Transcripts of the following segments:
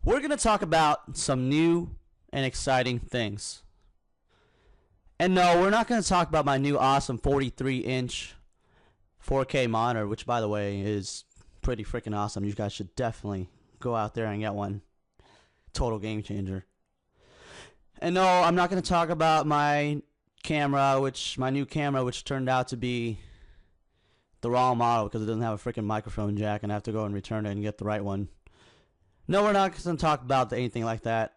We're going to talk about some new and exciting things. And no, we're not going to talk about my new awesome 43-inch 4K monitor, which, by the way, is pretty freaking awesome. You guys should definitely go out there and get one. Total game changer. And no, I'm not going to talk about my camera, my new camera, which turned out to be the wrong model because it doesn't have a freaking microphone jack, and I have to go and return it and get the right one. No, we're not going to talk about anything like that.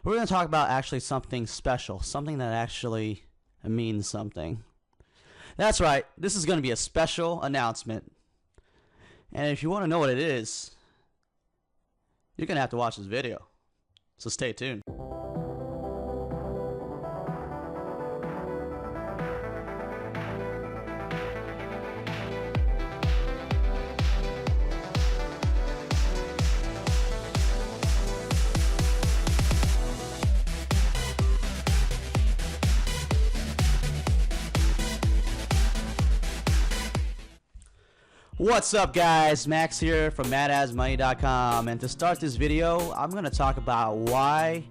We're going to talk about actually something special, something that actually means something. That's right, this is going to be a special announcement. And if you want to know what it is, you're going to have to watch this video. So stay tuned. What's up, guys? Max here from MadAsMoney.com, and to start this video, I'm going to talk about why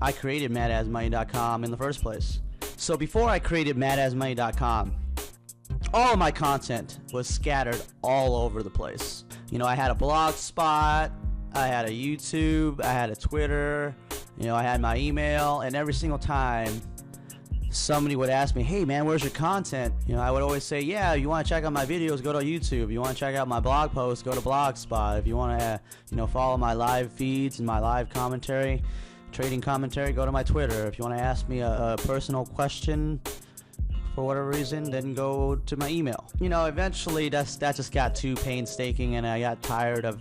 I created MadAsMoney.com in the first place. So before I created MadAsMoney.com, all of my content was scattered all over the place. You know, I had a blog spot, I had a YouTube, I had a Twitter, you know, I had my email, and every single time somebody would ask me, hey man, where's your content? You know, I would always say, yeah, you want to check out my videos, go to YouTube. You want to check out my blog posts, go to Blogspot. If you want to, you know, follow my live feeds and my live commentary, trading commentary, go to my Twitter. If you want to ask me a personal question for whatever reason, then go to my email. You know, eventually that just got too painstaking, and I got tired of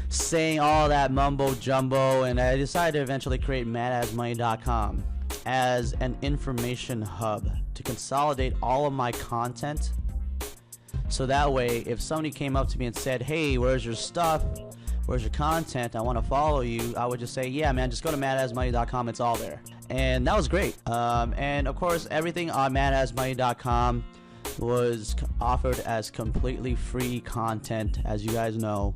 saying all that mumbo jumbo, and I decided to eventually create MadAsMoney.com as an information hub to consolidate all of my content, so that way if somebody came up to me and said, hey, where's your stuff, where's your content, I want to follow you, I would just say, yeah man, just go to MadAsMoney.com, it's all there. And that was great. And of course everything on MadAsMoney.com was offered as completely free content, as you guys know.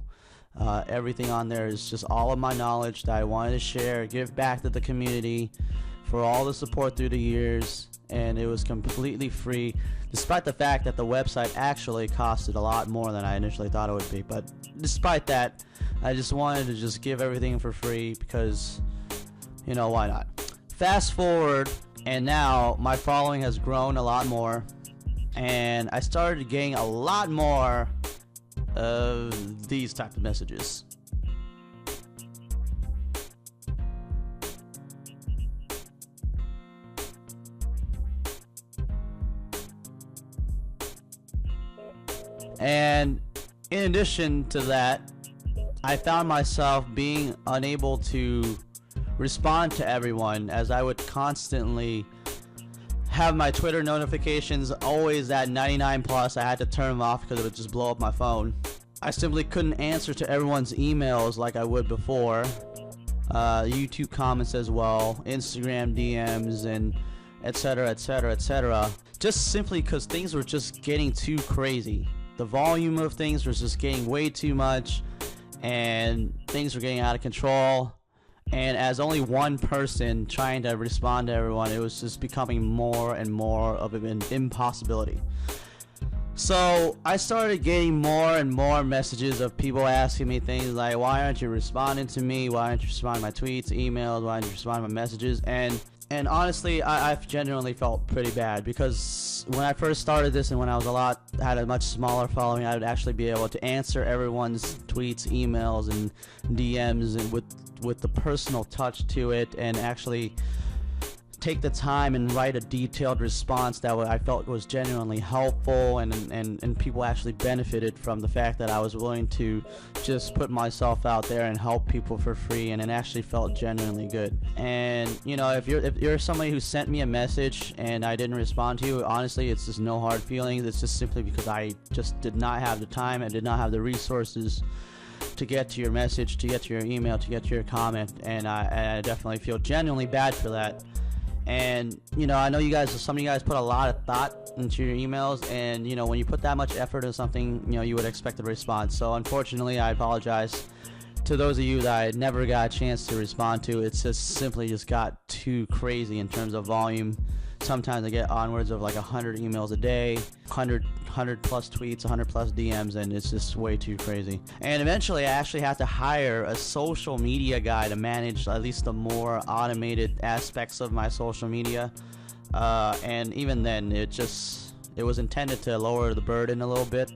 Everything on there is just all of my knowledge that I wanted to share, give back to the community for all the support through the years, and it was completely free, despite the fact that the website actually costed a lot more than I initially thought it would be. But despite that, I just wanted to just give everything for free because, you know, why not? Fast forward, and now my following has grown a lot more, and I started getting a lot more of these type of messages. And in addition to that, I found myself being unable to respond to everyone, as I would constantly have my Twitter notifications always at 99 plus. I had to turn them off because it would just blow up my phone. I simply couldn't answer to everyone's emails like I would before. YouTube comments as well, Instagram DMs, and etc, etc, etc. Just simply because things were just getting too crazy. The volume of things was just getting way too much, and things were getting out of control. And as only one person trying to respond to everyone, it was just becoming more and more of an impossibility. So I started getting more and more messages of people asking me things like, why aren't you responding to me? Why aren't you responding to my tweets, emails? Why aren't you responding to my messages? And honestly, I've genuinely felt pretty bad, because when I first started this and when I had a much smaller following, I would actually be able to answer everyone's tweets, emails, and DMs, and with the personal touch to it, and actually take the time and write a detailed response that I felt was genuinely helpful, and people actually benefited from the fact that I was willing to just put myself out there and help people for free, and it actually felt genuinely good. And you know, if you're somebody who sent me a message and I didn't respond to you, honestly, it's just no hard feelings. It's just simply because I just did not have the time and did not have the resources to get to your message, to get to your email, to get to your comment, and I definitely feel genuinely bad for that. And you know, I know some of you guys put a lot of thought into your emails, and you know, when you put that much effort into something, you know, you would expect a response. So unfortunately, I apologize to those of you that I never got a chance to respond to, it's just simply just got too crazy in terms of volume. Sometimes I get onwards of like 100 emails a day, 100 plus tweets, 100 plus DMs, and it's just way too crazy. And eventually I actually have to hire a social media guy to manage at least the more automated aspects of my social media. And even then, it was intended to lower the burden a little bit,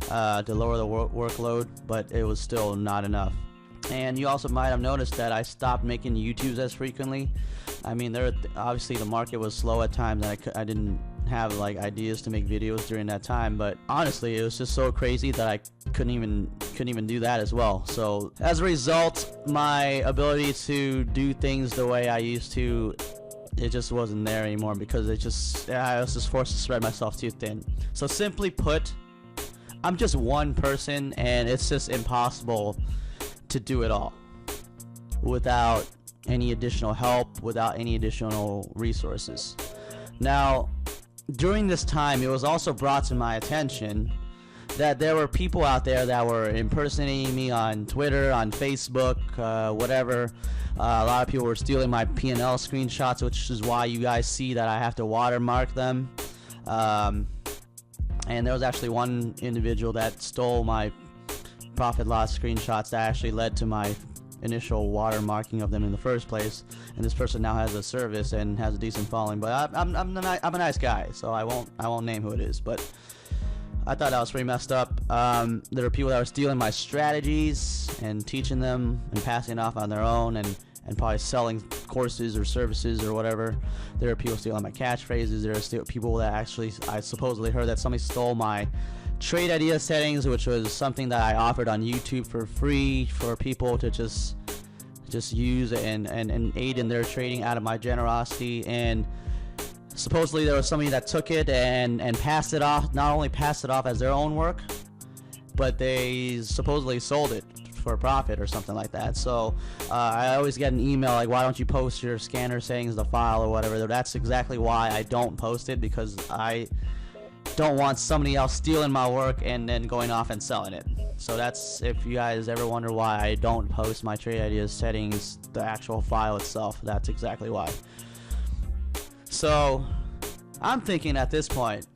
to lower the workload, but it was still not enough. And you also might have noticed that I stopped making YouTubes as frequently. I mean, obviously the market was slow at times, and I didn't have like ideas to make videos during that time. But honestly, it was just so crazy that I couldn't even do that as well. So as a result, my ability to do things the way I used to, it just wasn't there anymore, because I was just forced to spread myself too thin. So simply put, I'm just one person, and it's just impossible to do it all without any additional help, without any additional resources. Now, during this time, it was also brought to my attention that there were people out there that were impersonating me on Twitter, on Facebook, whatever. A lot of people were stealing my P&L screenshots, which is why you guys see that I have to watermark them. And there was actually one individual that stole my profit loss screenshots that actually led to my initial watermarking of them in the first place. And this person now has a service and has a decent following. But I'm a nice guy, so I won't name who it is. But I thought that was pretty messed up. There were people that were stealing my strategies and teaching them and passing it off on their own, and probably selling courses or services or whatever. There are people stealing my catchphrases. There are still people that actually, I supposedly heard that somebody stole my trade idea settings, which was something that I offered on YouTube for free for people to just use and aid in their trading out of my generosity. And supposedly there was somebody that took it and passed it off, not only passed it off as their own work, but they supposedly sold it for profit or something like that. So I always get an email like, why don't you post your scanner settings, the file or whatever. That's exactly why I don't post it, because I don't want somebody else stealing my work and then going off and selling it. So that's, if you guys ever wonder why I don't post my trade ideas settings, the actual file itself, that's exactly why. So I'm thinking at this point,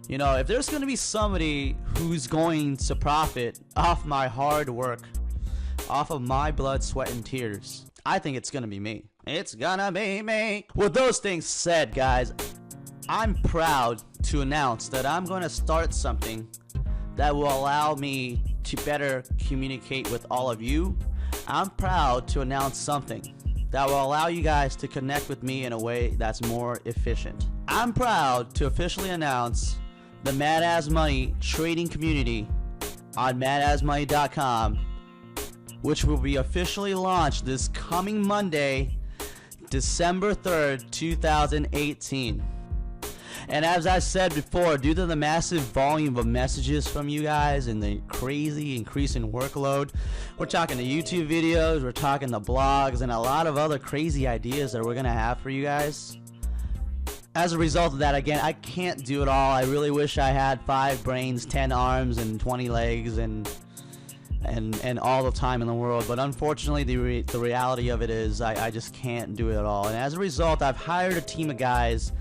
you know, if there's going to be somebody who's going to profit off my hard work, off of my blood, sweat, and tears, I think it's going to be me. It's gonna be me. With those things said, guys, I'm proud to announce that I'm going to start something that will allow me to better communicate with all of you. I'm proud to announce something that will allow you guys to connect with me in a way that's more efficient. I'm proud to officially announce the Mad As Money trading community on madasmoney.com, which will be officially launched this coming Monday, December 3rd, 2018. And as I said before, due to the massive volume of messages from you guys and the crazy increase in workload, we're talking the YouTube videos, we're talking the blogs, and a lot of other crazy ideas that we're going to have for you guys. As a result of that, again, I can't do it all. I really wish I had 5 brains, 10 arms, and 20 legs, and all the time in the world. But unfortunately, the reality of it is I just can't do it all. And as a result, I've hired a team of guys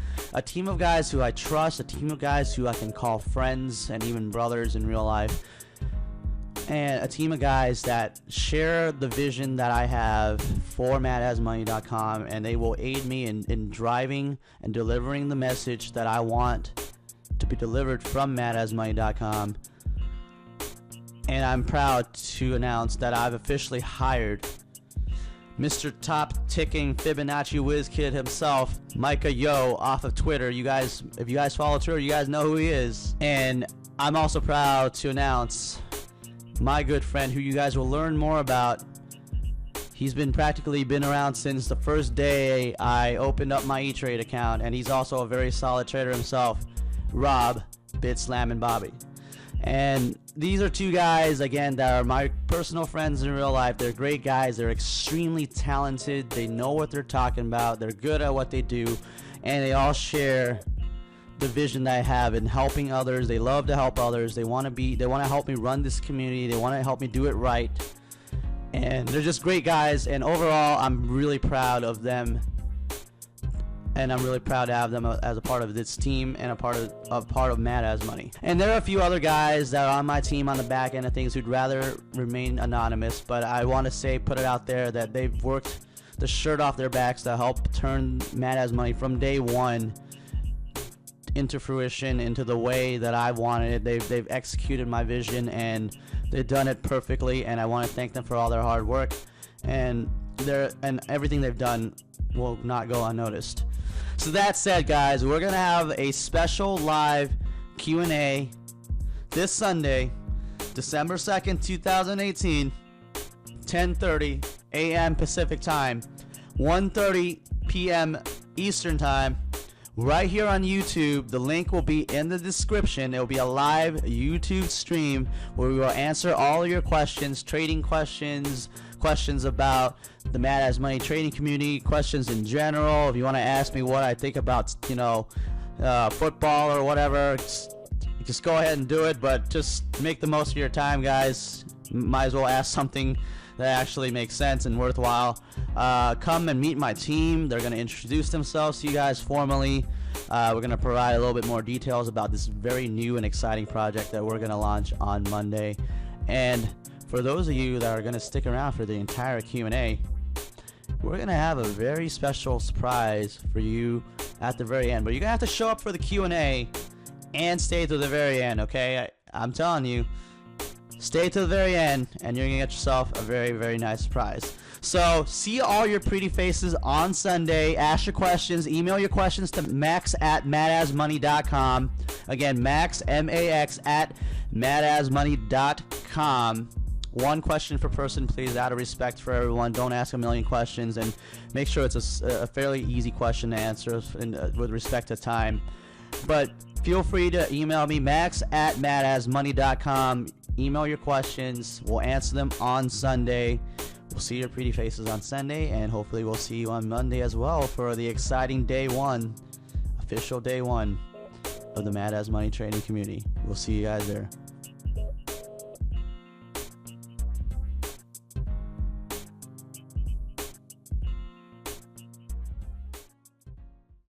who I trust, a team of guys who I can call friends and even brothers in real life, and a team of guys that share the vision that I have for madasmoney.com, and they will aid me in driving and delivering the message that I want to be delivered from madasmoney.com. And I'm proud to announce that I've officially hired Mr. Top Ticking Fibonacci Whiz Kid himself, Micah Yo, off of Twitter. You guys, if you guys follow Twitter, you guys know who he is. And I'm also proud to announce my good friend, who you guys will learn more about. He's practically been around since the first day I opened up my E-Trade account, and he's also a very solid trader himself, Rob Bitslam and Bobby. And these are 2 guys, again, that are my personal friends in real life. They're great guys. They're extremely talented. They know what they're talking about. They're good at what they do. And they all share the vision that I have in helping others. They love to help others. They want to help me run this community. They want to help me do it right. And they're just great guys. And overall, I'm really proud of them. And I'm really proud to have them as a part of this team and a part of Mad As Money. And there are a few other guys that are on my team on the back end of things who'd rather remain anonymous, but I want to say, put it out there, that they've worked the shirt off their backs to help turn Mad As Money from day one into fruition, into the way that I wanted it. They've executed my vision, and they've done it perfectly, and I want to thank them for all their hard work, and everything they've done will not go unnoticed. So that said, guys, we're gonna have a special live Q&A this Sunday, December 2nd, 2018, 10:30 a.m. Pacific time, 1:30 p.m. Eastern time, right here on YouTube. The link will be in the description. It will be a live YouTube stream where we will answer all of your questions, trading questions, questions about the Mad As Money trading community, questions in general. If you want to ask me what I think about, football or whatever, just go ahead and do it, but just make the most of your time, guys. Might as well ask something that actually makes sense and worthwhile. Come and meet my team. They're going to introduce themselves to you guys formally. We're going to provide a little bit more details about this very new and exciting project that we're going to launch on Monday. And for those of you that are going to stick around for the entire Q&A, we're going to have a very special surprise for you at the very end. But you're going to have to show up for the Q&A and stay to the very end, okay? I'm telling you, stay to the very end, and you're going to get yourself a very, very nice surprise. So, see all your pretty faces on Sunday. Ask your questions. Email your questions to max@madasmoney.com. Again, max, M-A-X, @madasmoney.com. One question per person, please, out of respect for everyone. Don't ask a million questions, and make sure it's a fairly easy question to answer with respect to time. But feel free to email me, max@madasmoney.com. Email your questions. We'll answer them on Sunday. We'll see your pretty faces on Sunday, and hopefully we'll see you on Monday as well for the exciting day one, official day one of the Mad As Money trading community. We'll see you guys there.